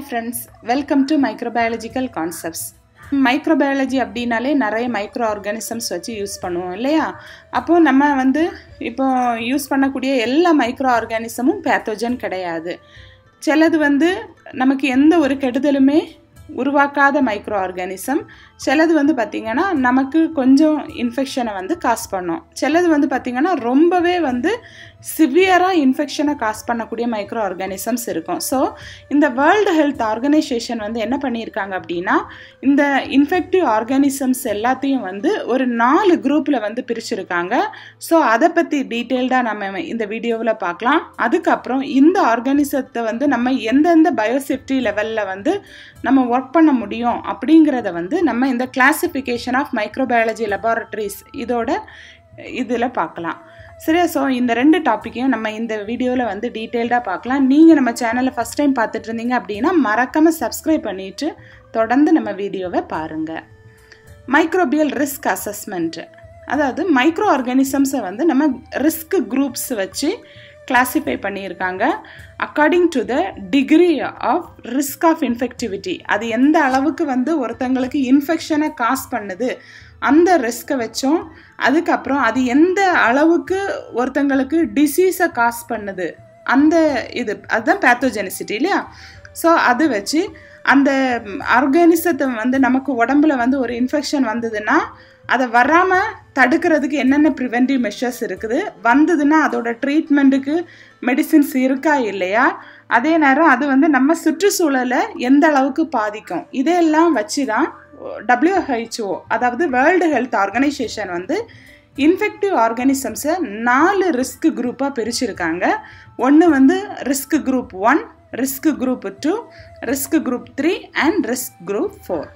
Hi friends, welcome to Microbiological Concepts. Microbiology அப்படினாலே நிறைய micro organisms வச்சு யூஸ் பண்ணுவோம் இல்லையா? அப்போ நம்ம இப்போ யூஸ் பண்ணக்கூடிய எல்லா மைக்ரோ ஆர்கானிசமும் பேத்தோஜன் கிடையாது. சிலது நமக்கு எந்த ஒரு கெடுதலுமே உருவாக்காத மைக்ரோ ஆர்கானிசம், சிலது பார்த்தீங்கன்னா நமக்கு கொஞ்சம் இன்ஃபெக்ஷனை காஸ் பண்ணும். சிலது பார்த்தீங்கன்னா ரொம்பவே சிவியராக இன்ஃபெக்ஷனை காஸ் பண்ணக்கூடிய மைக்ரோ ஆர்கானிசம்ஸ் இருக்கும். ஸோ இந்த வேர்ல்டு ஹெல்த் ஆர்கனைசேஷன் என்ன பண்ணியிருக்காங்க அப்படின்னா, இந்த இன்ஃபெக்டிவ் ஆர்கானிசம்ஸ் எல்லாத்தையும் ஒரு 4 குரூப்பில் பிரிச்சிருக்காங்க. ஸோ அதை பற்றி டீட்டெயில்டாக நம்ம இந்த வீடியோவில் பார்க்கலாம். அதுக்கப்புறம் இந்த ஆர்கானிசத்தை நம்ம எந்தெந்த பயோசேஃப்டி லெவலில் நம்ம ஒர்க் பண்ண முடியும் அப்படிங்கிறத நம்ம இந்த கிளாசிஃபிகேஷன் ஆஃப் மைக்ரோபயாலஜி லெபார்டரிஸ் இதில் பார்க்கலாம். சரியா? ஸோ இந்த 2 டாப்பிக்கையும் நம்ம இந்த வீடியோவில் டீட்டெயில்டாக பார்க்கலாம். நீங்கள் நம்ம சேனலை ஃபஸ்ட் டைம் பார்த்துட்டு இருந்தீங்க அப்படின்னா மறக்காமல் சப்ஸ்கிரைப் பண்ணிவிட்டு தொடர்ந்து நம்ம வீடியோவை பாருங்கள். மைக்ரோபியல் ரிஸ்க் அசஸ்மெண்ட், அதாவது மைக்ரோ ஆர்கானிசம்ஸை நம்ம ரிஸ்க் குரூப்ஸ் வச்சு கிளாசிஃபை பண்ணியிருக்காங்க. According to the degree of risk of infectivity, அது எந்த அளவுக்கு ஒருத்தங்களுக்கு இன்ஃபெக்ஷனை காஸ் பண்ணுது அந்த ரிஸ்க்கை வச்சோம். அதுக்கப்புறம் அது எந்த அளவுக்கு ஒருத்தங்களுக்கு டிசீஸை காஸ் பண்ணுது அந்த அதுதான் பேத்தோஜெனிசிட்டி இல்லையா? ஸோ அது வச்சு அந்த ஆர்கானிசத்தை நமக்கு உடம்புல ஒரு இன்ஃபெக்ஷன் வந்ததுன்னா அதை வராமல் தடுக்கிறதுக்கு என்னென்ன ப்ரிவென்டிவ் மெஷர்ஸ் இருக்குது, வந்ததுன்னா அதோட ட்ரீட்மெண்ட்டுக்கு மெடிசின்ஸ் இருக்கா இல்லையா, அதே நேரம் அது நம்ம சுற்றுச்சூழலை எந்த அளவுக்கு பாதிக்கும், இதையெல்லாம் வச்சு தான் WHO, அதாவது வேர்ல்டு ஹெல்த் ஆர்கனைசேஷன் இன்ஃபெக்டிவ் ஆர்கானிசம்ஸை 4 ரிஸ்க் குரூப்பாக பிரிச்சிருக்காங்க. ஒன்று risk group 1, risk group 2, risk group 3 and risk group 4.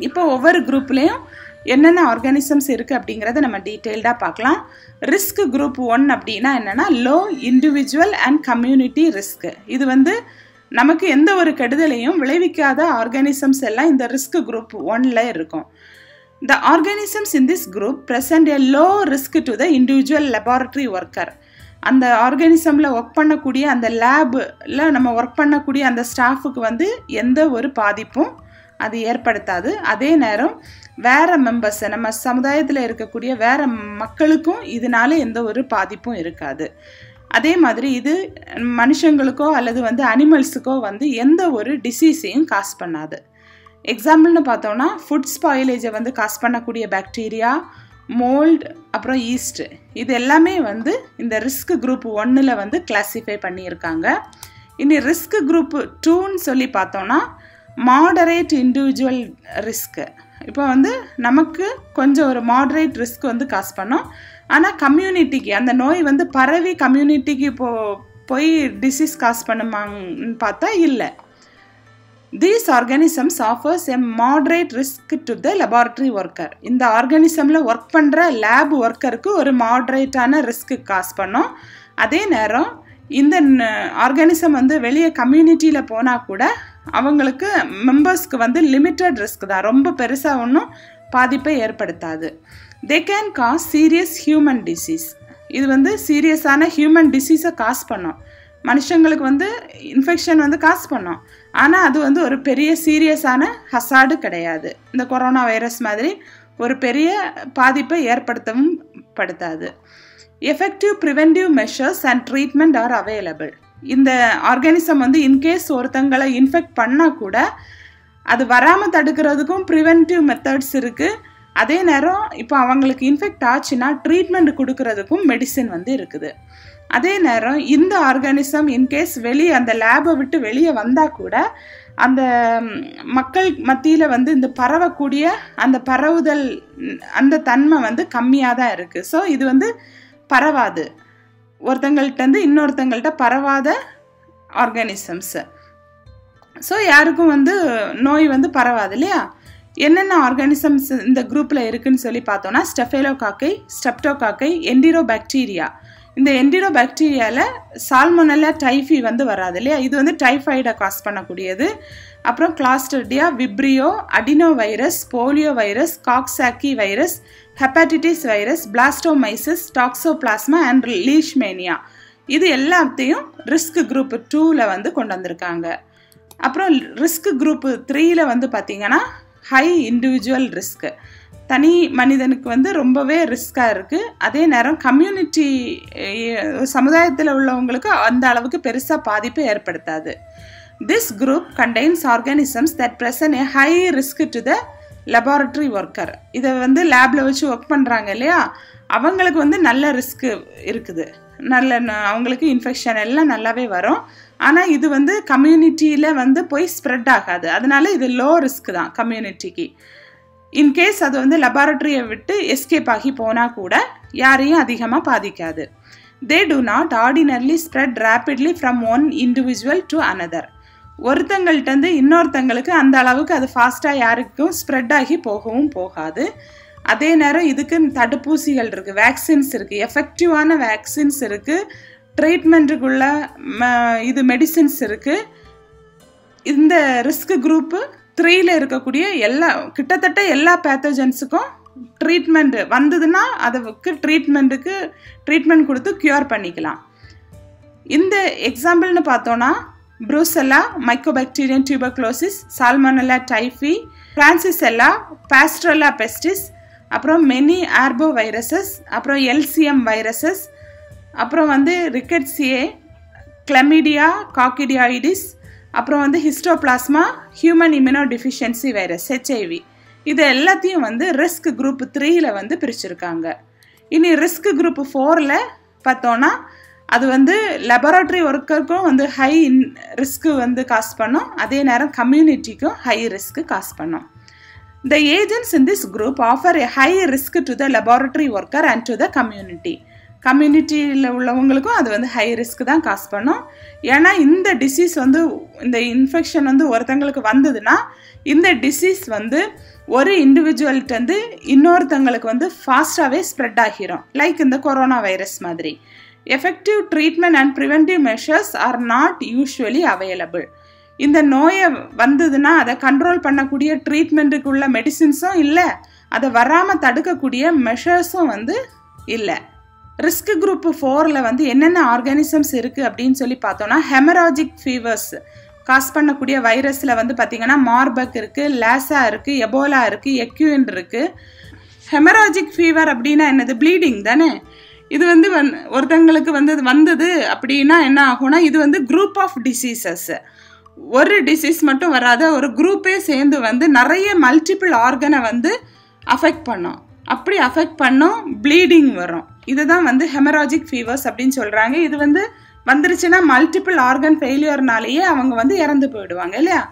இப்போ ஒவ்வொரு குரூப்லேயும் என்னென்ன ஆர்கானிசம்ஸ் இருக்குது அப்படிங்கிறத நம்ம டீட்டெயில்டாக பார்க்கலாம். ரிஸ்க் குரூப் 1 அப்படின்னா என்னென்னா low individual and community risk. இது நமக்கு எந்த ஒரு கெடுதலையும் விளைவிக்காத ஆர்கானிசம்ஸ் எல்லாம் இந்த ரிஸ்க் குரூப் 1ல இருக்கும். The organisms in this group present a low risk to the individual laboratory worker. அந்த ஆர்கானிசமில் ஒர்க் பண்ணக்கூடிய அந்த லேபில் நம்ம ஒர்க் பண்ணக்கூடிய அந்த ஸ்டாஃபுக்கு எந்த ஒரு பாதிப்பும் அது ஏற்படுத்தாது. அதே நேரம் வேறு மெம்பர்ஸ், நம்ம சமுதாயத்தில் இருக்கக்கூடிய வேறு மக்களுக்கும் இதனால எந்த ஒரு பாதிப்பும் இருக்காது. அதே மாதிரி இது மனுஷங்களுக்கோ அல்லது அனிமல்ஸுக்கோ எந்த ஒரு டிசீஸையும் காஸ் பண்ணாது. எக்ஸாம்பிள்னு பார்த்தோம்னா ஃபுட் ஸ்பாயிலேஜை காஸ் பண்ணக்கூடிய பாக்டீரியா, மோல்டு, அப்புறம் ஈஸ்ட், இது எல்லாமே இந்த ரிஸ்க் குரூப் 1ல் கிளாஸிஃபை பண்ணியிருக்காங்க. இனி ரிஸ்க் குரூப் 2ன்னு சொல்லி பார்த்தோம்னா மாடரேட் இண்டிவிஜுவல் ரிஸ்க்கு. இப்போ நமக்கு கொஞ்சம் ஒரு மாடரேட் ரிஸ்க் காஸ் பண்ணோம். ஆனால் கம்யூனிட்டிக்கு அந்த நோய் பரவி கம்யூனிட்டிக்கு போய் டிசீஸ் காஸ் பண்ணுமான்னு பார்த்தா இல்லை. These organisms offers a moderate risk to the laboratory worker. இந்த ஆர்கானிசமில் ஒர்க் பண்ணுற லேப் ஒர்க்கருக்கு ஒரு மாடரேட்டான ரிஸ்க்கு காஸ் பண்ணோம். அதே நேரம் இந்த ஆர்கானிசம் வெளியே கம்யூனிட்டியில் போனால் கூட அவங்களுக்கு மெம்பர்ஸ்க்கு லிமிட்டட் ரிஸ்க் தான், ரொம்ப பெருசாக ஒன்றும் பாதிப்பை ஏற்படுத்தாது. They can cause serious human disease. இது சீரியஸான ஹியூமன் டிசீஸை காஸ் பண்ணோம். மனுஷங்களுக்கு இன்ஃபெக்ஷன் காஸ் பண்ணோம். ஆனால் அது ஒரு பெரிய சீரியஸான ஹசார்டு கிடையாது. இந்த கொரோனா வைரஸ் மாதிரி ஒரு பெரிய பாதிப்பை ஏற்படுத்தவும் படுத்தாது. Effective preventive measures and treatment are available. இந்த ஆர்கானிசம் இன்கேஸ் ஒருத்தங்களை இன்ஃபெக்ட் பண்ணால் கூட அது வராமல் தடுக்கிறதுக்கும் ப்ரிவென்டிவ் மெத்தட்ஸ் இருக்குது. அதே நேரம் இப்போ அவங்களுக்கு இன்ஃபெக்ட் ஆச்சுன்னா ட்ரீட்மெண்ட் கொடுக்கறதுக்கும் மெடிசின் இருக்குது. அதே நேரம் இந்த ஆர்கானிசம் இன்கேஸ் வெளியே அந்த லேபை விட்டு வெளியே வந்தால் கூட அந்த மக்கள் மத்தியில் இந்த பரவக்கூடிய அந்த பரவுதல் அந்த தன்மை கம்மியாக தான் இருக்குது. ஸோ இது பரவாது, ஒருத்தங்கள்ட்ட இன்னொருத்தங்கள்ட்ட பரவாத ஆர்கானிசம்ஸு. ஸோ யாருக்கும் நோய் பரவாது இல்லையா? என்னென்ன ஆர்கானிசம்ஸ் இந்த குரூப்பில் இருக்குதுன்னு சொல்லி பார்த்தோன்னா ஸ்டெஃபேலோகாக்கை, ஸ்ட்ரெப்டோகாக்கை, என்டிரோபாக்டீரியா. இந்த என்டிரோபாக்டீரியாவில் சால்மோனெல்லா டைஃபி வராது இல்லையா? இது டைஃபாய்டை காஸ் பண்ணக்கூடியது. அப்புறம் Clostridia, Vibrio, adeno virus, polio virus, Coxsackie virus, hepatitis virus, blastomycosis, Toxoplasma and Leishmania, இது எல்லாத்தையும் ரிஸ்க் குரூப் 2ல் கொண்டு வந்திருக்காங்க. அப்புறம் ரிஸ்க் குரூப் 3ல வந்து பார்த்திங்கன்னா ஹை இண்டிவிஜுவல் ரிஸ்க்கு, தனி மனிதனுக்கு வந்து ரொம்பவே ரிஸ்காக இருக்குது. அதே நேரம் கம்யூனிட்டி சமுதாயத்தில் உள்ளவங்களுக்கு அந்த அளவுக்கு பெருசாக பாதிப்பு ஏற்படுத்தாது. This group contains organisms that present A high risk to the laboratory worker. இதை வந்து லேபில் வச்சு ஒர்க் பண்ணுறாங்க இல்லையா, அவங்களுக்கு வந்து நல்ல ரிஸ்க்கு இருக்குது, அவங்களுக்கு இன்ஃபெக்ஷன் எல்லாம் நல்லாவே வரும். ஆனால் இது வந்து கம்யூனிட்டியில் வந்து போய் ஸ்ப்ரெட் ஆகாது. அதனால இது லோ ரிஸ்க் தான் கம்யூனிட்டிக்கு. இன்கேஸ் அது வந்து லெபார்டரியை விட்டு எஸ்கேப் ஆகி போனால் கூட யாரையும் அதிகமாக பாதிக்காது. They do not ordinarily spread rapidly from one individual to another. ஒருத்தங்கள்ட்டேருந்து இன்னொருத்தங்களுக்கு அந்த அளவுக்கு அது ஃபாஸ்ட்டாக யாருக்கும் ஸ்ப்ரெட் ஆகி போகவும் போகாது. அதே நேரம் இதுக்கு தடுப்பூசிகள் இருக்குது, வேக்சின்ஸ் இருக்குது, எஃபெக்டிவான வேக்சின்ஸ் இருக்குது, ட்ரீட்மெண்ட்டுக்குள்ள இது மெடிசின்ஸ் இருக்குது. இந்த ரிஸ்க் குரூப்பு 3ல இருக்கக்கூடிய கிட்டத்தட்ட எல்லா பேத்தோஜன்ஸுக்கும் ட்ரீட்மெண்ட் வந்ததுன்னா அதுக்கு ட்ரீட்மெண்ட் கொடுத்து க்யூர் பண்ணிக்கலாம். இந்த எக்ஸாம்பிள்னு பார்த்தோன்னா Brucella, Mycobacterium tuberculosis, Salmonella typhi, Francisella, Pasteurella pestis, அப்புறம் மெனி ஆர்போ வைரஸஸ், அப்புறம் எல்சிஎம் வைரஸஸ், அப்புறம் வந்து ரிக்கெட்சியே, கிளமிடியா, காக்கிடியாய்டிஸ், அப்புறம் வந்து Histoplasma, human immunodeficiency virus HIV. இது எல்லாத்தையும் வந்து ரிஸ்க் குரூப் 3ல வந்து பிரிச்சிருக்காங்க. இனி ரிஸ்க் குரூப் 4ல பார்த்தோன்னா அது வந்து லெபார்டரி ஒர்க்கருக்கும் வந்து ஹை ரிஸ்க்கு வந்து காஸ் பண்ணும், அதே நேரம் கம்யூனிட்டிக்கும் ஹை ரிஸ்க்கு காஸ் பண்ணும். The agents in this group offer a high risk to the laboratory worker and to the community. கம்யூனிட்டியில் உள்ளவங்களுக்கும் அது வந்து ஹை ரிஸ்க் தான் காஸ் பண்ணும். ஏன்னா இந்த டிசீஸ் வந்து இந்த இன்ஃபெக்ஷன் வந்து ஒருத்தங்களுக்கு வந்ததுன்னா இந்த டிசீஸ் வந்து ஒரு இண்டிவிஜுவல்கிட்டருந்து இன்னொருத்தங்களுக்கு வந்து ஃபாஸ்ட்டாகவே ஸ்ப்ரெட் ஆகிரும், லைக் இந்த கொரோனா வைரஸ் மாதிரி. Effective treatment and preventive measures are not usually available. இந்த நோயை வந்ததுன்னா அதை கண்ட்ரோல் பண்ணக்கூடிய ட்ரீட்மெண்ட்டுக்கு உள்ள மெடிசின்ஸும் இல்லை, அதை வராமல் தடுக்கக்கூடிய மெஷர்ஸும் வந்து இல்லை. ரிஸ்க் குரூப் 4ல வந்து என்னென்ன ஆர்கானிசம்ஸ் இருக்குது அப்படின்னு சொல்லி பார்த்தோன்னா ஹெமராஜிக் ஃபீவர்ஸ் காஸ் பண்ணக்கூடிய வைரஸில் வந்து பார்த்திங்கன்னா மார்பக் இருக்குது, லாசா இருக்குது, எபோலா இருக்குது, எக்யூன் இருக்குது. ஹெமராஜிக் ஃபீவர் அப்படின்னா என்னது? ப்ளீடிங் தானே. இது வந்து ஒருத்தங்களுக்கு வந்தது அப்படின்னா என்ன ஆகும்னா இது வந்து குரூப் ஆஃப் டிசீசஸ். ஒரு டிசீஸ் மட்டும் வராத, ஒரு குரூப்பே சேர்ந்து வந்து நிறைய மல்டிபிள் ஆர்கனை வந்து அஃபெக்ட் பண்ணும். அப்படி அஃபெக்ட் பண்ணும் ப்ளீடிங் வரும். இதுதான் வந்து ஹெமராஜிக் ஃபீவர்ஸ் அப்படின்னு சொல்கிறாங்க. இது வந்து வந்துருச்சுன்னா மல்டிபிள் ஆர்கன் ஃபெயிலியர்னாலேயே அவங்க வந்து இறந்து போயிடுவாங்க இல்லையா.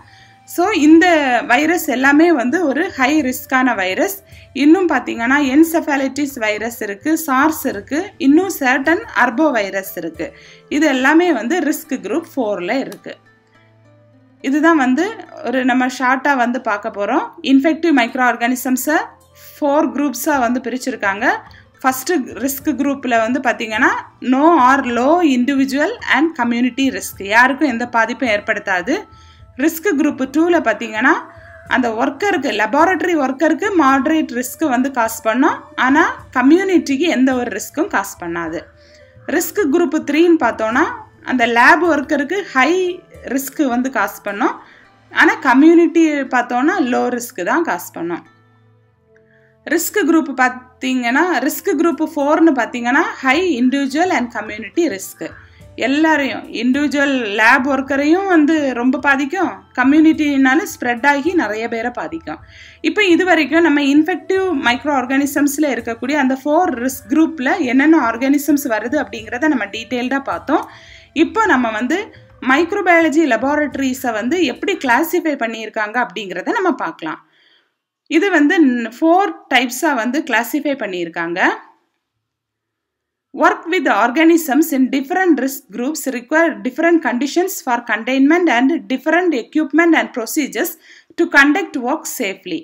ஸோ இந்த வைரஸ் எல்லாமே வந்து ஒரு ஹை ரிஸ்கான வைரஸ். இன்னும் பார்த்தீங்கன்னா என்செஃபாலிட்டிஸ் வைரஸ் இருக்குது, சார்ஸ் இருக்குது, இன்னும் சர்டன் அர்போ வைரஸ் இருக்குது. இது எல்லாமே வந்து ரிஸ்க் குரூப் 4ல இருக்குது. இதுதான் வந்து ஒரு நம்ம ஷார்ட்டாக வந்து பார்க்க போகிறோம். இன்ஃபெக்டிவ் மைக்ரோ ஆர்கானிசம்ஸை 4 குரூப்ஸாக வந்து பிரிச்சுருக்காங்க. ஃபஸ்ட்டு ரிஸ்க் குரூப்பில் வந்து பார்த்திங்கன்னா no or low individual and community risk, யாருக்கும் எந்த பாதிப்பும் ஏற்படுத்தாது. ரிஸ்க் குரூப் 2ல பார்த்திங்கன்னா அந்த ஒர்க்கருக்கு, லெபார்டரி ஒர்க்கருக்கு மாட்ரேட் ரிஸ்க்கு வந்து காஸ் பண்ணும், ஆனால் கம்யூனிட்டிக்கு எந்த ஒரு ரிஸ்க்கும் காஸ் பண்ணாது. ரிஸ்க் குரூப் 3ன்னு பார்த்தோன்னா அந்த லேப் ஒர்க்கருக்கு ஹை ரிஸ்க்கு வந்து காஸ் பண்ணும், ஆனால் கம்யூனிட்டி பார்த்தோன்னா லோ ரிஸ்க்கு தான் காஸ் பண்ணும். ரிஸ்க் குரூப் பார்த்தீங்கன்னா ரிஸ்க் குரூப் 4ன்னு பார்த்தீங்கன்னா high individual and community risk. எல்லாரையும், இண்டிவிஜுவல் லேப் ஒர்க்கரையும் வந்து ரொம்ப பாதிக்கும், கம்யூனிட்டினாலும் ஸ்ப்ரெட் ஆகி நிறைய பேரை பாதிக்கும். இப்போ இது வரைக்கும் நம்ம இன்ஃபெக்டிவ் மைக்ரோ ஆர்கானிசம்ஸில் இருக்கக்கூடிய அந்த 4 ரிஸ்க் குரூப்பில் என்னென்ன ஆர்கானிசம்ஸ் வருது அப்படிங்கிறத நம்ம டீட்டெயில்டாக பார்த்தோம். இப்போ நம்ம வந்து மைக்ரோபயாலஜி லெபார்டரிஸை வந்து எப்படி கிளாஸிஃபை பண்ணியிருக்காங்க அப்படிங்கிறத நம்ம பார்க்கலாம். இது வந்து 4 டைப்ஸாக வந்து கிளாஸிஃபை பண்ணியிருக்காங்க. Work with organisms in different risk groups require different conditions for containment and different equipment and procedures to conduct work safely.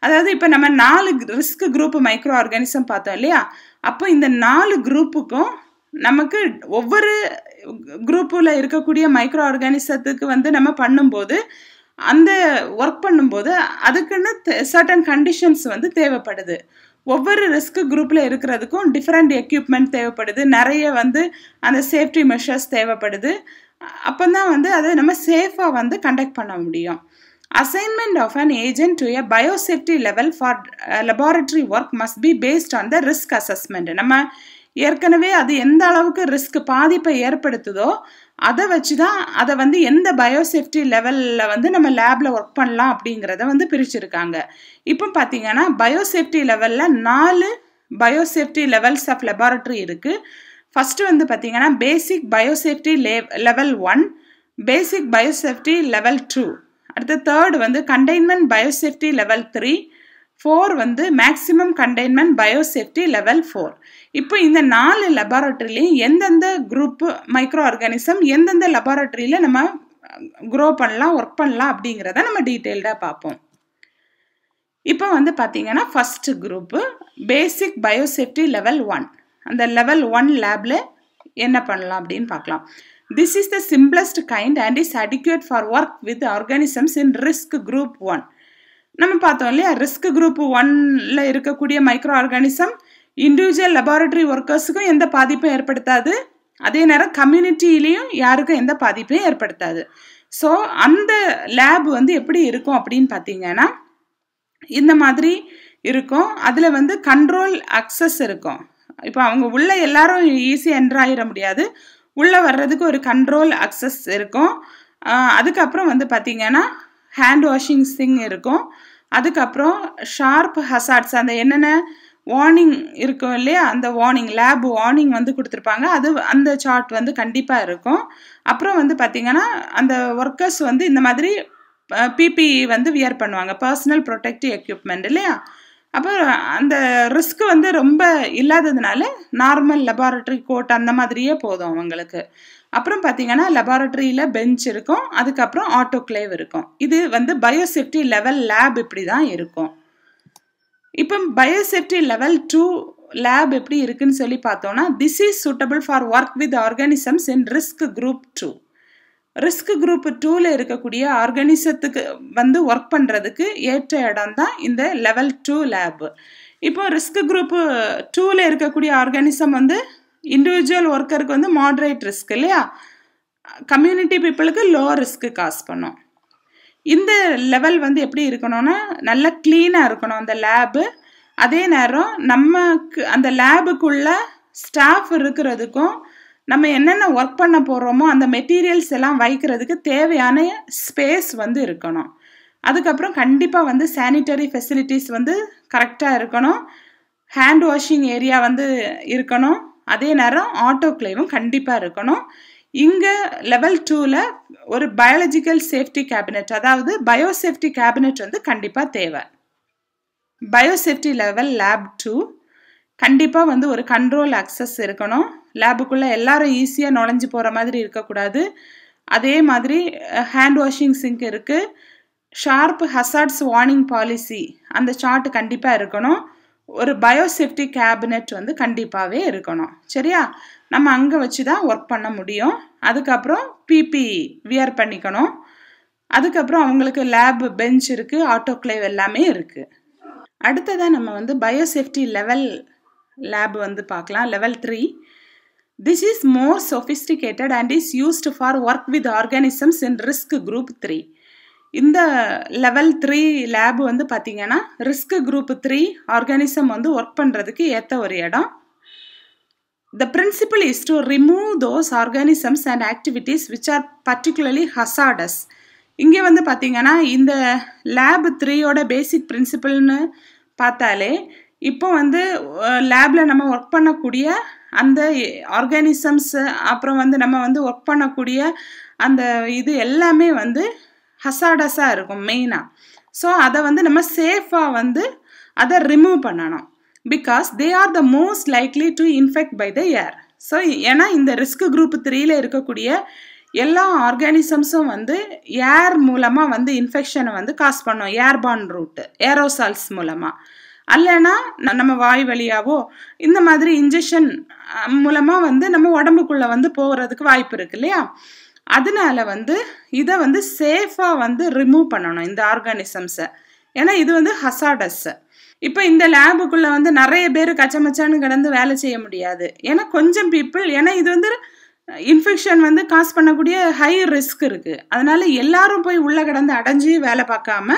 அதாவது இப்போ நம்ம 4 ரிஸ்க் குரூப் மைக்ரோ ஆர்கானிசம் பார்த்தோம் இல்லையா. அப்போ இந்த 4 குரூப்புக்கும் நமக்கு ஒவ்வொரு குரூப்பில் இருக்கக்கூடிய மைக்ரோ ஆர்கானிசத்துக்கு வந்து நம்ம பண்ணும்போது, அந்த ஒர்க் பண்ணும்போது அதுக்குன்னு சர்டன் கண்டிஷன்ஸ் வந்து தேவைப்படுது. ஒவ்வொரு ரிஸ்க் குரூப்பில் இருக்கிறதுக்கும் டிஃப்ரெண்ட் எக்யூப்மெண்ட் தேவைப்படுது, நிறைய வந்து அந்த சேஃப்டி மெஷர்ஸ் தேவைப்படுது. அப்போ தான் வந்து அதை நம்ம சேஃபாக வந்து கண்டக்ட் பண்ண முடியும். Assignment of an agent to a biosafety level for laboratory work must be based on the risk assessment. நம்ம ஏற்கனவே அது எந்த அளவுக்கு ரிஸ்க் பாதிப்பை ஏற்படுத்துதோ அதை வச்சு தான் அதை வந்து எந்த பயோசேஃப்டி லெவலில் வந்து நம்ம லேபில் ஒர்க் பண்ணலாம் அப்படிங்கிறத வந்து பிரிச்சுருக்காங்க. இப்போ பார்த்தீங்கன்னா பயோசேஃப்டி லெவலில் 4 பயோசேஃப்டி லெவல்ஸ் ஆஃப் லெபார்ட்டரி இருக்குது. ஃபஸ்ட்டு வந்து பார்த்தீங்கன்னா பேசிக் பயோசேஃப்டி லெவல் 1, பேசிக் பயோசேஃப்டி லெவல் 2, அடுத்து தேர்ட் வந்து கண்டெய்ன்மெண்ட் பயோசேஃப்டி லெவல் 3, 4 வந்து மேக்ஸிமம் கண்டெய்ன்மெண்ட் பயோசேஃப்டி லெவல் 4. இப்போ இந்த 4 லெபார்ட்டரிலையும் எந்தெந்த குரூப் மைக்ரோ ஆர்கானிசம் எந்தெந்த லெபார்ட்டரியில் நம்ம க்ரோ பண்ணலாம் ஒர்க் பண்ணலாம் அப்படிங்கிறத நம்ம டீட்டெயில்டாக பார்ப்போம். இப்போ வந்து பார்த்தீங்கன்னா ஃபஸ்ட்டு குரூப்பு பேசிக் பயோசேஃப்டி லெவல் 1. அந்த லெவல் 1 லேபில் என்ன பண்ணலாம் அப்படின்னு பார்க்கலாம். This is the simplest kind and is adequate for work with organisms in risk group 1. நம்ம பார்த்தோம் இல்லையா, ரிஸ்க் குரூப் 1ல இருக்கக்கூடிய மைக்ரோ ஆர்கானிசம் இண்டிவிஜுவல் லெபார்ட்டரி ஒர்க்கர்ஸுக்கும் எந்த பாதிப்பும் ஏற்படுத்தாது, அதே நேரம் கம்யூனிட்டிலையும் யாருக்கும் எந்த பாதிப்பையும் ஏற்படுத்தாது. ஸோ அந்த லேப் வந்து எப்படி இருக்கும் அப்படின்னு பார்த்தீங்கன்னா இந்த மாதிரி இருக்கும். அதில் வந்து கண்ட்ரோல் அக்சஸ் இருக்கும். இப்போ அவங்க உள்ள எல்லாரும் ஈஸியாக என்ட்ரு ஆகிட முடியாது, உள்ளே வர்றதுக்கு ஒரு கண்ட்ரோல் அக்சஸ் இருக்கும். அதுக்கப்புறம் வந்து பார்த்திங்கன்னா ஹேண்ட் வாஷிங் சிங் இருக்கும். அதுக்கப்புறம் ஷார்ப் ஹசார்ட்ஸ், அந்த என்னென்ன வார்னிங் இருக்கும் இல்லையா, அந்த வார்னிங் லேப் வார்னிங் வந்து கொடுத்துருப்பாங்க, அது அந்த சார்ட் வந்து கண்டிப்பாக இருக்கும். அப்புறம் வந்து பார்த்திங்கன்னா அந்த ஒர்க்கர்ஸ் வந்து இந்த மாதிரி பிபிஇ வந்து வியர் பண்ணுவாங்க, பர்சனல் ப்ரொடெக்டிவ் எக்யூப்மெண்ட் இல்லையா. அப்போ அந்த ரிஸ்க் வந்து ரொம்ப இல்லாததுனால நார்மல் லெபார்ட்டரி கோட் அந்த மாதிரியே போதும் அவங்களுக்கு. அப்புறம் பார்த்தீங்கன்னா லெபார்ட்டரியில் பெஞ்ச் இருக்கும், அதுக்கப்புறம் ஆட்டோக்ளேவ் இருக்கும். இது வந்து பயோசேஃப்டி லெவல் லேப் இப்படி தான் இருக்கும். இப்போ பயோசேஃப்டி லெவல் 2 லேப் எப்படி இருக்குன்னு சொல்லி பார்த்தோம்னா, this is suitable for work with organisms in risk group 2. Risk group 2ல இருக்கக்கூடிய ஆர்கானிசத்துக்கு வந்து ஒர்க் பண்ணுறதுக்கு ஏற்ற இடம் தான் இந்த லெவல் 2 லேப். இப்போ ரிஸ்க் குரூப் 2ல இருக்கக்கூடிய ஆர்கானிசம் வந்து இண்டிவிஜுவல் ஒர்க்கருக்கு வந்து மாடரேட் ரிஸ்க் இல்லையா, கம்யூனிட்டி பீப்புளுக்கு லோ ரிஸ்க்கு காஸ் பண்ணும். இந்த லெவல் வந்து எப்படி இருக்கணும்னா நல்லா க்ளீனாக இருக்கணும் அந்த லேபு. அதே நேரம் நமக்கு அந்த லேபுக்குள்ள ஸ்டாஃப் இருக்கிறதுக்கும் நம்ம என்னென்ன ஒர்க் பண்ண போகிறோமோ அந்த மெட்டீரியல்ஸ் எல்லாம் வைக்கிறதுக்கு தேவையான ஸ்பேஸ் வந்து இருக்கணும். அதுக்கப்புறம் கண்டிப்பாக வந்து சானிட்டரி ஃபெசிலிட்டிஸ் வந்து கரெக்டாக இருக்கணும், ஹேண்ட் வாஷிங் ஏரியா வந்து இருக்கணும், அதே நேரம் ஆட்டோக்ளேவும் கண்டிப்பாக இருக்கணும். இங்கே லெவல் 2ல ஒரு பயாலஜிக்கல் சேஃப்டி கேபினெட், அதாவது பயோசேஃப்டி கேபினெட் வந்து கண்டிப்பாக தேவை. பயோசேஃப்டி லெவல் லேப் 2 கண்டிப்பாக வந்து ஒரு கண்ட்ரோல் அக்சஸ் இருக்கணும். லேபுக்குள்ளே எல்லாரும் ஈஸியாக நுழைஞ்சு போகிற மாதிரி இருக்கக்கூடாது. அதே மாதிரி ஹேண்ட் வாஷிங் சிங்க் இருக்குது, ஷார்ப் ஹசார்ட்ஸ் வார்னிங் பாலிசி அந்த சார்ட் கண்டிப்பாக இருக்கணும். ஒரு பயோசேஃப்டி கேபினெட் வந்து கண்டிப்பாகவே இருக்கணும். சரியா, நம்ம அங்கே வச்சு தான் ஒர்க் பண்ண முடியும். அதுக்கப்புறம் பிபிஇ வியர் பண்ணிக்கணும். அதுக்கப்புறம் அவங்களுக்கு லேப் பெஞ்ச் இருக்குது, ஆட்டோக்ளேவ் எல்லாமே இருக்குது. அடுத்ததாக நம்ம வந்து பயோசேஃப்டி லெவல் லேப் வந்து பார்க்கலாம். Level 3. This is more sophisticated and is used for work with organisms in risk group 3. இந்த லெவல் 3 லேப் வந்து பார்த்தீங்கன்னா ரிஸ்க் குரூப் 3 ஆர்கானிசம் வந்து ஒர்க் பண்ணுறதுக்கு ஏற்ற ஒரு இடம். The principle is to remove those organisms and activities which are particularly hazardous. இங்கே வந்து பார்த்தீங்கன்னா இந்த லேப் 3யோட பேசிக் பிரின்சிபிள்னு பார்த்தாலே இப்போ வந்து லேபில் நம்ம ஒர்க் பண்ணக்கூடிய அந்த ஆர்கானிசம்ஸ், அப்புறம் வந்து நம்ம வந்து ஒர்க் பண்ணக்கூடிய அந்த இது எல்லாமே வந்து ஹசார்டஸாக இருக்கும் மெயினாக. ஸோ அதை வந்து நம்ம சேஃபாக வந்து அதை ரிமூவ் பண்ணணும். Because they are the most likely to infect by the air. So ஏன்னா இந்த ரிஸ்க் குரூப் 3ல இருக்கக்கூடிய எல்லா ஆர்கானிசம்ஸும் வந்து ஏர் மூலமாக வந்து இன்ஃபெக்ஷனை வந்து காஸ் பண்ணும், ஏர்பார்ன் ரூட்டு ஏரோசால்ஸ் மூலமாக. அல்லனா நம்ம வாய் வழியாவோ இந்த மாதிரி இன்ஜெக்ஷன் மூலமாக வந்து நம்ம உடம்புக்குள்ளே வந்து போகிறதுக்கு வாய்ப்பு இருக்கு இல்லையா. அதனால வந்து இதை வந்து சேஃபாக வந்து ரிமூவ் பண்ணணும் இந்த ஆர்கானிசம்ஸை, ஏன்னா இது வந்து ஹசார்டஸ். இப்போ இந்த லேபுக்குள்ளே வந்து நிறைய பேர் கச்சமச்சான்னு கிடந்து வேலை செய்ய முடியாது, ஏன்னா கொஞ்சம் பீப்புள், ஏன்னா இது வந்து இன்ஃபெக்ஷன் வந்து காஸ் பண்ணக்கூடிய ஹை ரிஸ்க் இருக்குது. அதனால் எல்லாரும் போய் உள்ளே கிடந்து அடைஞ்சி வேலை பார்க்காம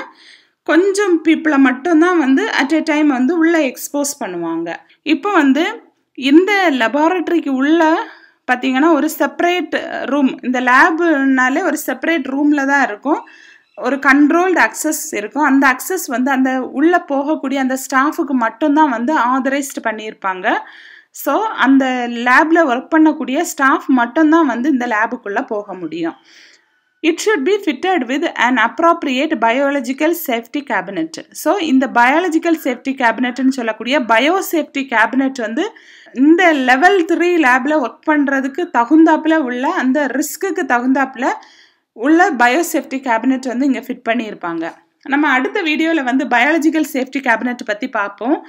கொஞ்சம் பீப்புளை மட்டும்தான் வந்து அட் எ டைம் வந்து உள்ளே எக்ஸ்போஸ் பண்ணுவாங்க. இப்போ வந்து இந்த லெபார்டரிக்கு உள்ள பார்த்திங்கன்னா ஒரு செப்பரேட் ரூம், இந்த லேபுனாலே ஒரு செப்பரேட் ரூமில் தான் இருக்கும். ஒரு கண்ட்ரோல்டு அக்சஸ் இருக்கும். அந்த அக்சஸ் வந்து அந்த உள்ளே போகக்கூடிய அந்த ஸ்டாஃபுக்கு மட்டும்தான் வந்து ஆதரைஸ்டு பண்ணியிருப்பாங்க. ஸோ அந்த லேபில் ஒர்க் பண்ணக்கூடிய ஸ்டாஃப் மட்டும்தான் வந்து இந்த லேபுக்குள்ளே போக முடியும். It should be fitted with an appropriate biological safety cabinet. So இந்த biological safety cabinetன்னு சொல்லக்கூடிய biosafety cabinet வந்து இந்த லெவல் 3 லேபில் ஒர்க் பண்ணுறதுக்கு தகுந்தாப்பில் உள்ள அந்த ரிஸ்க்குக்கு தகுந்தாப்பில் உள்ள பயோசேஃப்டி கேபினெட் வந்து இங்கே ஃபிட் பண்ணியிருப்பாங்க. நம்ம அடுத்த வீடியோவில் வந்து பயாலஜிக்கல் சேஃப்டி கேபினெட் பற்றி பார்ப்போம்.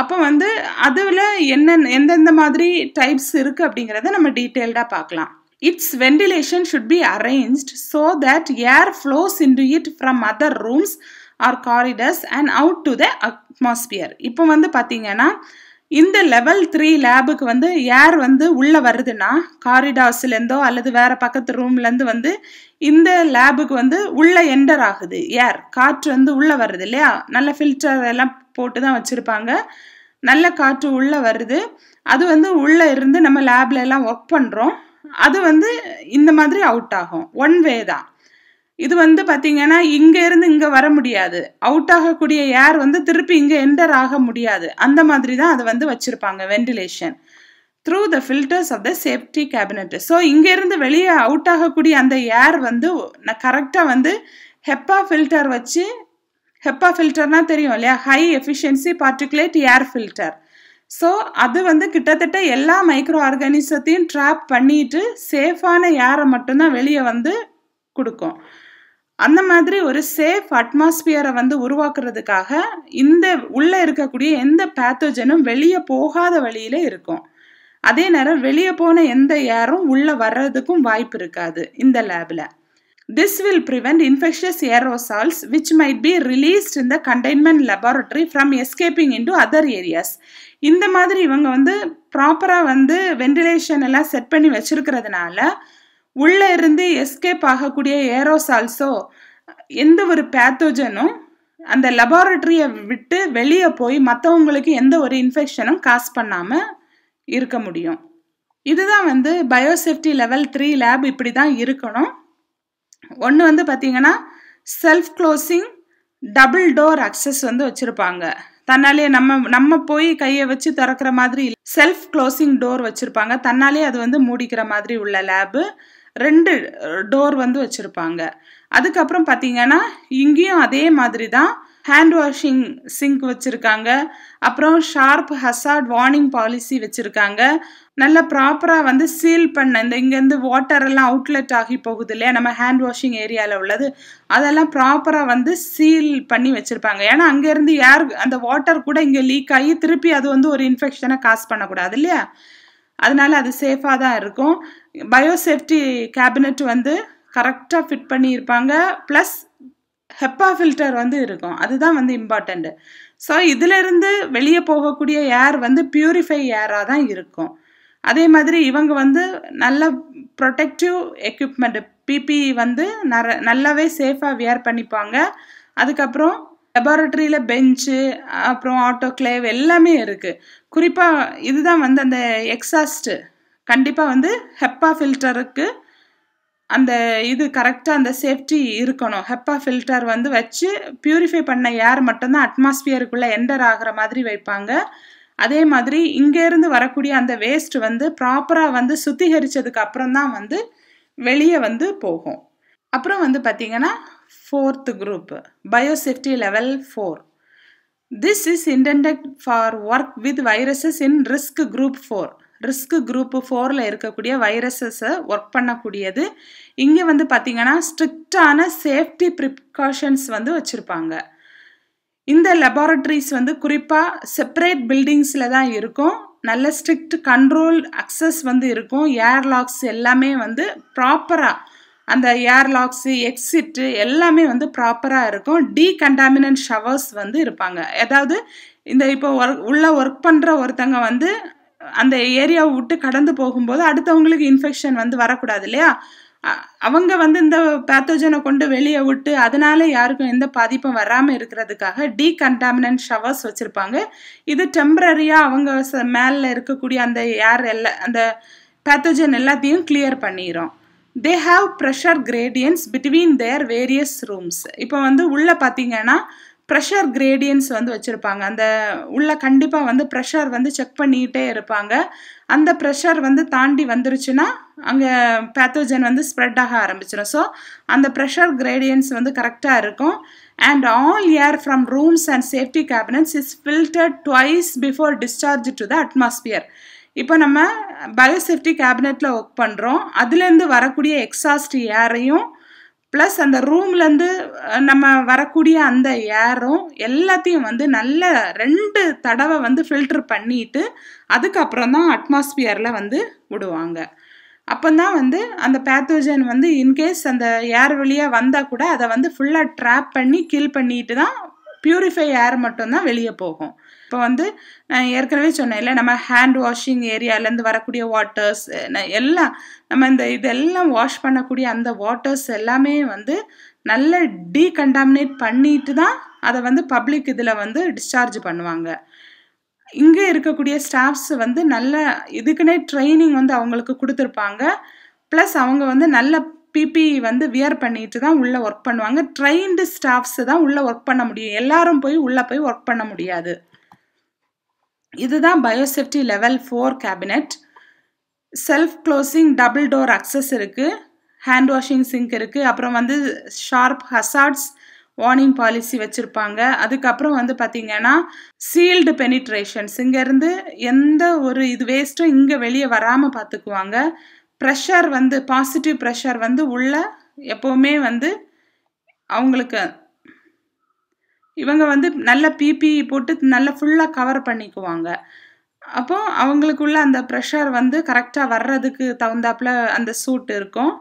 அப்போ வந்து அதில் எந்தெந்த மாதிரி டைப்ஸ் இருக்குது அப்படிங்கிறத நம்ம டீட்டெயில்டாக பார்க்கலாம். Its ventilation should be arranged so that air flows into it from other rooms or corridors and out to the atmosphere. இப்போ வந்து பார்த்தீங்கன்னா இந்த லெவல் 3 லேபுக்கு வந்து ஏர் வந்து உள்ளே வருதுன்னா காரிடார்ஸ்லேருந்தோ அல்லது வேறு பக்கத்து ரூம்லேருந்து வந்து இந்த லேபுக்கு வந்து உள்ளே என்டர் ஆகுது. ஏர் காற்று வந்து உள்ளே வருது இல்லையா, நல்ல ஃபில்டர் எல்லாம் போட்டு தான் வச்சுருப்பாங்க. நல்ல காற்று உள்ளே வருது. அது வந்து உள்ளே இருந்து நம்ம லேபில் எல்லாம் ஒர்க் பண்ணுறோம். அது வந்து இந்த மாதிரி அவுட் ஆகும். ஒன் வே தான் இது. வந்து பார்த்தீங்கன்னா இங்கேருந்து இங்கே வர முடியாது. அவுட் ஆகக்கூடிய ஏர் வந்து திருப்பி இங்கே என்டர் ஆக முடியாது. அந்த மாதிரி தான் அதை வந்து வச்சுருப்பாங்க ventilation through the filters of the safety cabinet. So இங்கேருந்து வெளியே அவுட் ஆகக்கூடிய அந்த ஏர் வந்து கரெக்டாக வந்து ஹெப்பா ஃபில்டர் வச்சு, ஹெப்பா ஃபில்டர்னால் தெரியும் இல்லையா, high efficiency particulate air filter. So அது வந்து கிட்டத்தட்ட எல்லா மைக்ரோ ஆர்கானிசத்தையும் ட்ராப் பண்ணிட்டு சேஃபான ஏரை மட்டும்தான் வெளியே வந்து கொடுக்கும். அந்த மாதிரி ஒரு சேஃப் அட்மாஸ்பியரை வந்து உருவாக்குறதுக்காக இந்த உள்ளே இருக்கக்கூடிய எந்த பேத்தோஜனும் வெளியே போகாத வழியில் இருக்கும். அதே நேரம் வெளியே போன எந்த ஏரும் உள்ளே வர்றதுக்கும் வாய்ப்பு இருக்காது இந்த லேபில். This will prevent infectious aerosols which might be released in the containment laboratory from escaping into other areas. இந்த மாதிரி இவங்க வந்து ப்ராப்பராக வந்து வென்டிலேஷன் எல்லாம் செட் பண்ணி வச்சிருக்கிறதுனால உள்ளே இருந்து எஸ்கேப் ஆகக்கூடிய ஏரோசால்ஸோ எந்த ஒரு பேத்தோஜனும் அந்த லெபார்டரியை விட்டு வெளியே போய் மற்றவங்களுக்கு எந்த ஒரு இன்ஃபெக்ஷனும் காஸ் பண்ணாமல் இருக்க முடியும். இதுதான் வந்து பயோசேஃப்டி லெவல் 3 லேப் இப்படி தான் இருக்கணும். ஒன்று வந்து பார்த்தீங்கன்னா self closing double door access வந்து வச்சுருப்பாங்க. தன்னாலே நம்ம போய் கையை வச்சு திறக்கிற மாதிரி செல்ஃப் க்ளோசிங் டோர் வச்சுருப்பாங்க. தன்னாலே அது வந்து மூடிக்கிற மாதிரி உள்ள லேபு 2 டோர் வந்து வச்சுருப்பாங்க. அதுக்கப்புறம் பார்த்தீங்கன்னா இங்கேயும் அதே மாதிரி தான் ஹேண்ட் வாஷிங் சிங்க் வச்சுருக்காங்க. அப்புறம் ஷார்ப் ஹசார்ட் வார்னிங் பாலிசி வச்சுருக்காங்க. நல்ல ப்ராப்பராக வந்து சீல் பண்ண இந்த இங்கேருந்து வாட்டர் எல்லாம் அவுட்லெட் ஆகி போகுது இல்லையா நம்ம ஹேண்ட் வாஷிங் ஏரியாவில் உள்ளது, அதெல்லாம் ப்ராப்பராக வந்து சீல் பண்ணி வச்சுருப்பாங்க. ஏன்னா அங்கேருந்து ஏர் அந்த வாட்டர் கூட இங்கே லீக் ஆகி திருப்பி அது வந்து ஒரு இன்ஃபெக்ஷனை காஸ் பண்ணக்கூடாது இல்லையா, அதனால அது சேஃபாக தான் இருக்கும். பயோசேஃப்டி கேபினெட் வந்து கரெக்டாக ஃபிட் பண்ணியிருப்பாங்க. ப்ளஸ் ஹெப்பா ஃபில்டர் வந்து இருக்கும். அதுதான் வந்து இம்பார்ட்டண்ட்டு. ஸோ இதிலிருந்து வெளியே போகக்கூடிய ஏர் வந்து பியூரிஃபை ஏராக தான் இருக்கும். அதே மாதிரி இவங்க வந்து நல்ல ப்ரொடெக்டிவ் எக்யூப்மெண்ட் பிபிஇ வந்து நல்லாவே சேஃபாக வியர் பண்ணிப்பாங்க. அதுக்கப்புறம் லெபார்டரியில் பெஞ்சு அப்புறம் ஆட்டோக்ளேவ் எல்லாமே இருக்குது. குறிப்பாக இதுதான் வந்து அந்த எக்ஸாஸ்ட்டு கண்டிப்பாக வந்து ஹெப்பா ஃபில்டருக்கு அந்த இது கரெக்டாக அந்த சேஃப்டி இருக்கணும். ஹெப்பா ஃபில்டர் வந்து வச்சு பியூரிஃபை பண்ண ஏர் மட்டும்தான் அட்மாஸ்பியருக்குள்ளே என்டர் ஆகிற மாதிரி வைப்பாங்க. அதே மாதிரி இங்கேருந்து வரக்கூடிய அந்த வேஸ்ட் வந்து ப்ராப்பராக வந்து சுத்திகரித்ததுக்கு அப்புறம் தான் வந்து வெளியே வந்து போகும். அப்புறம் வந்து பார்த்திங்கன்னா 4th group biosafety level 4. This is intended for work with viruses in risk group 4. Risk group 4ல் இருக்கக்கூடிய வைரஸஸை ஒர்க் பண்ணக்கூடியது. இங்கே வந்து பார்த்திங்கன்னா ஸ்ட்ரிக்டான சேஃப்டி ப்ரிகாஷன்ஸ் வந்து வச்சுருப்பாங்க. இந்த லெபார்டரிஸ் வந்து குறிப்பாக செப்பரேட் பில்டிங்ஸில் தான் இருக்கும். நல்ல ஸ்ட்ரிக்ட் கண்ட்ரோல் அக்சஸ் வந்து இருக்கும். ஏர்லாக்ஸ் எல்லாமே வந்து ப்ராப்பராக அந்த ஏர்லாக்ஸு எக்ஸிட்டு எல்லாமே வந்து ப்ராப்பராக இருக்கும். டீகண்டாமினன்ட் ஷவர்ஸ் வந்து இருப்பாங்க. அதாவது இந்த இப்போ உள்ள ஒர்க் பண்ணுற ஒருத்தங்க வந்து அந்த ஏரியாவை விட்டு கடந்து போகும்போது அடுத்தவங்களுக்கு இன்ஃபெக்ஷன் வந்து வரக்கூடாது இல்லையா? அவங்க வந்து இந்த பேத்தோஜனை கொண்டு வெளியே விட்டு அதனால யாருக்கும் எந்த பாதிப்பும் வராமல் இருக்கிறதுக்காக டீகண்டாமினன்ட் ஷவர்ஸ் வச்சுருப்பாங்க. இது டெம்பரரியாக அவங்க மேலே இருக்கக்கூடிய அந்த ஏர் அந்த பேத்தோஜன் எல்லாத்தையும் கிளியர் பண்ணிடும். they have pressure gradients between their various rooms. இப்போ வந்து உள்ளே பார்த்தீங்கன்னா ப்ரெஷர் கிரேடியன்ஸ் வந்து வச்சுருப்பாங்க. அந்த உள்ள கண்டிப்பாக வந்து ப்ரெஷர் வந்து செக் பண்ணிக்கிட்டே இருப்பாங்க. அந்த ப்ரெஷர் வந்து தாண்டி வந்துருச்சுன்னா அங்கே பேத்தோஜன் வந்து ஸ்ப்ரெட் ஆக ஆரம்பிச்சிடும். ஸோ அந்த ப்ரெஷர் கிரேடியன்ஸ் வந்து கரெக்டாக இருக்கும். And all air from rooms and safety cabinets is filtered twice before discharge to the atmosphere. இப்போ நம்ம பயோசேஃப்டி கேபினெட்டில் ஒர்க் பண்ணுறோம். அதுலேருந்து வரக்கூடிய எக்ஸாஸ்ட் ஏரையும் ப்ளஸ் அந்த ரூம்லேருந்து நம்ம வரக்கூடிய அந்த ஏரும் எல்லாத்தையும் வந்து நல்ல 2 தடவை வந்து ஃபில்டர் பண்ணிட்டு அதுக்கப்புறம் தான் அட்மாஸ்பியரில் வந்து விடுவாங்க. அப்போ தான் வந்து அந்த பேத்தோஜன் வந்து இன்கேஸ் அந்த ஏர் வழியாக வந்தால் கூட அதை வந்து ஃபுல்லாக ட்ராப் பண்ணி கில் பண்ணிட்டு தான் பியூரிஃபை ஏர் மட்டும்தான் வெளியே போகும். இப்போ வந்து நான் ஏற்கனவே சொன்னேன்ல, நம்ம ஹேண்ட் வாஷிங் ஏரியாலேருந்து வரக்கூடிய வாட்டர்ஸ் எல்லாம் நம்ம இதெல்லாம் வாஷ் பண்ணக்கூடிய அந்த வாட்டர்ஸ் எல்லாமே வந்து நல்ல டீகண்டாமினேட் பண்ணிட்டு தான் அதை வந்து பப்ளிக் இதில் வந்து டிஸ்சார்ஜ் பண்ணுவாங்க. இங்கே இருக்கக்கூடிய ஸ்டாஃப்ஸ் வந்து நல்ல இதுக்குன்னே ட்ரைனிங் வந்து அவங்களுக்கு கொடுத்துருப்பாங்க. ப்ளஸ் அவங்க வந்து நல்ல பிபி வந்து வியர் பண்ணிட்டு தான் உள்ளே ஒர்க் பண்ணுவாங்க. ட்ரெயின்டு ஸ்டாஃப்ஸ் தான் உள்ளே ஒர்க் பண்ண முடியும். எல்லாரும் உள்ளே போய் ஒர்க் பண்ண முடியாது. இதுதான் biosafety level 4 cabinet. Self closing double door access இருக்குது. ஹேண்ட் வாஷிங் சிங்க் இருக்குது. அப்புறம் வந்து ஷார்ப் ஹசார்ட்ஸ் வார்னிங் பாலிசி வச்சுருப்பாங்க. அதுக்கப்புறம் வந்து பார்த்திங்கன்னா சீல்டு பெனிட்ரேஷன்ஸ், இங்கேருந்து எந்த ஒரு வேஸ்ட்டும் இங்கே வெளியே வராமல் பார்த்துக்குவாங்க. ப்ரெஷர் வந்து பாசிட்டிவ் ப்ரெஷர் வந்து உள்ள எப்போவுமே வந்து அவங்களுக்கு இவங்க வந்து நல்ல பிபி போட்டு நல்லா ஃபுல்லாக கவர் பண்ணிக்குவாங்க. அப்போ அவங்களுக்குள்ள அந்த ப்ரெஷர் வந்து கரெக்டாக வர்றதுக்கு தகுந்தாப்புல அந்த சூட் இருக்கும்.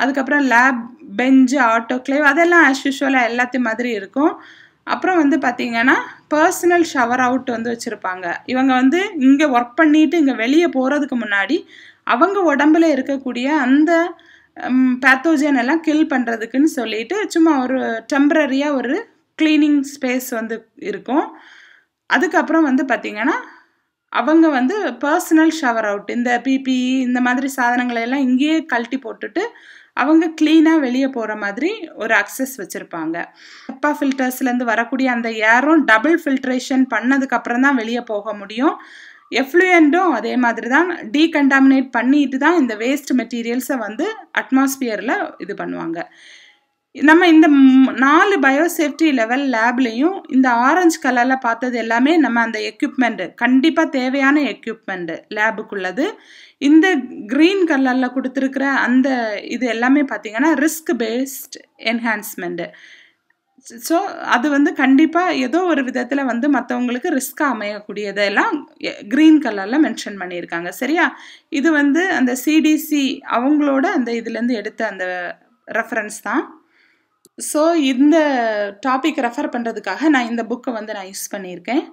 அதுக்கப்புறம் லேப் பெஞ்சு ஆட்டோக்ளேவ் அதெல்லாம் ஆஸ் யூஷுவலாக எல்லாத்தையும் மாதிரி இருக்கும். அப்புறம் வந்து பார்த்திங்கன்னா பர்சனல் ஷவர் அவுட் வந்து வச்சுருப்பாங்க. இவங்க வந்து இங்கே ஒர்க் பண்ணிட்டு இங்கே வெளியே போகிறதுக்கு முன்னாடி அவங்க உடம்புல இருக்கக்கூடிய அந்த பேத்தோஜன் எல்லாம் கில் பண்ணுறதுக்குன்னு சொல்லிட்டு சும்மா ஒரு டெம்பரரியாக ஒரு கிளீனிங் ஸ்பேஸ் வந்து இருக்கும். அதுக்கப்புறம் வந்து பார்த்திங்கன்னா அவங்க வந்து பர்சனல் ஷவர் அவுட் இந்த பிபிஇ இந்த மாதிரி சாதனங்களை எல்லாம் இங்கேயே கழட்டி போட்டுட்டு அவங்க க்ளீனாக வெளியே போகிற மாதிரி ஒரு அக்சஸ் வச்சுருப்பாங்க. HEPA ஃபில்டர்ஸ்லேருந்து வரக்கூடிய அந்த ஏரும் டபுள் ஃபில்ட்ரேஷன் பண்ணதுக்கப்புறம் தான் வெளியே போக முடியும். எஃப்ளூயண்ட்டும் அதே மாதிரி தான் டீகண்டாமினேட் பண்ணிட்டு தான் இந்த வேஸ்ட் மெட்டீரியல்ஸை வந்து அட்மாஸ்பியரில் இது பண்ணுவாங்க. நம்ம இந்த 4 பயோசேஃப்டி லெவல் லேப்லேயும் இந்த ஆரஞ்சு கலரில் பார்த்தது எல்லாமே நம்ம அந்த எக்யூப்மெண்ட்டு கண்டிப்பாக தேவையான எக்யூப்மெண்ட்டு லேபுக்குள்ளது. இந்த க்ரீன் கலரில் கொடுத்துருக்குற அந்த இது எல்லாமே பார்த்திங்கன்னா ரிஸ்க் பேஸ்ட் என்ஹான்ஸ்மெண்ட்டு. ஸோ அது வந்து கண்டிப்பாக ஏதோ ஒரு விதத்தில் வந்து மற்றவங்களுக்கு ரிஸ்க்காக அமையக்கூடியதெல்லாம் க்ரீன் கலரில் மென்ஷன் பண்ணியிருக்காங்க. சரியா? இது வந்து அந்த சிடிசி அவங்களோட அந்த இதுலேருந்து எடுத்த அந்த ரெஃபரன்ஸ் தான். ஸோ இந்த டாபிக் ரெஃபர் பண்ணுறதுக்காக நான் இந்த புக்கை வந்து நான் யூஸ் பண்ணியிருக்கேன்.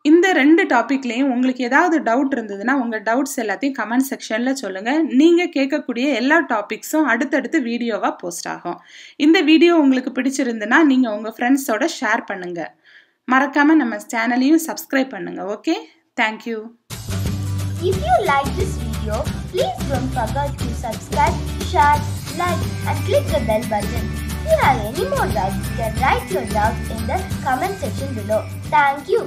இந்த 2 டாப்பிக்லேயும் உங்களுக்கு ஏதாவது டவுட் இருந்ததுன்னா உங்கள் டவுட்ஸ் எல்லாத்தையும் கமெண்ட் செக்ஷனில் சொல்லுங்கள். நீங்கள் கேட்கக்கூடிய எல்லா டாபிக்ஸும் அடுத்தடுத்து வீடியோவாக போஸ்ட் ஆகும். இந்த வீடியோ உங்களுக்கு பிடிச்சிருந்துன்னா நீங்கள் உங்கள் ஃப்ரெண்ட்ஸோட ஷேர் பண்ணுங்கள். மறக்காமல் நம்ம சேனலையும் சப்ஸ்கிரைப் பண்ணுங்கள். Okay, thank you. If you like this video, please don't forget to subscribe, share, like and click the bell button. If you have any more doubts, you can write your doubts in the comment section below. Thank you.